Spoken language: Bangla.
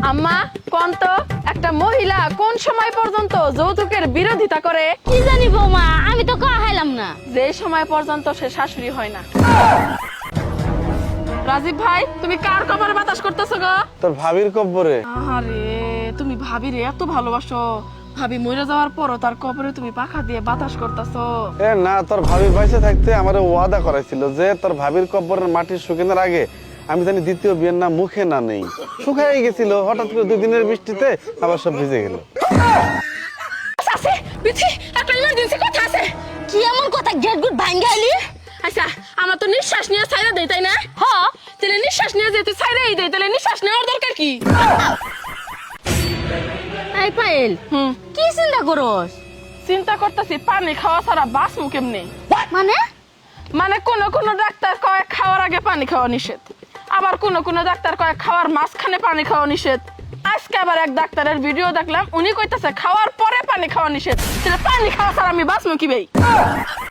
আম্মা কোন তো একটা মহিলা কোন সময় পর্যন্ত যৌতুকের বিরোধিতা করে? কি জানি বৌমা, আমি তো খাইলাম না। যে সময় পর্যন্ত সে শাশুড়ি হয় না। রাজীব ভাই, তুমি কার কবরে বাতাস করতেছো গো? তোর ভাবির কব্বরে। আরে তুমি ভাবিরে এত ভালোবাসো, ভাবি মরে যাওয়ার পরও তার কবরে তুমি পাখা দিয়ে বাতাস করতেছো। এ না, তোর ভাবি বাইসে থাকতে আমার ওয়াদা করাইছিল যে তোর ভাবির কব্বরের মাটি শুকানোর আগে আমি জানি দ্বিতীয় বিয়ের না মুখে না নেই। শুকাই গেছিল, হঠাৎ করে 2 দিনের বৃষ্টিতে আবার সব ভিজে গেল। আছে বিথি, একটা ইমার্জেন্সি কথা আছে। কি এমন কথা গেট গুড ভাঙ্গা আইলি? আচ্ছা, আমার তো নিঃশ্বাস নিয়ে ছাইরা দেই, তাই না? হ্যাঁ। তাহলে নিঃশ্বাস নিয়ে যেতে ছাইরাই দেই, তাহলে নিঃশ্বাস নেওয়ার দরকার কি? এই পায়েল, কি চিন্তা করস? চিন্তা করতেছি পানি খাওয়া ছাড়া বাঁচমু কেমনে। মানে কোন ডাক্তার কয় খাওয়ার আগে পানি খাওয়া নিষেধ, আবার কোন ডাক্তার কয় খাওয়ার মাঝখানে পানি খাওয়া নিষেধ। আজকে আবার এক ডাক্তারের ভিডিও দেখলাম, উনি কইতাছে খাওয়ার পরে পানি খাওয়া নিষেধ। তাহলে পানি খাওয়া ছাড়া আমি বাঁচমু কি ভাই?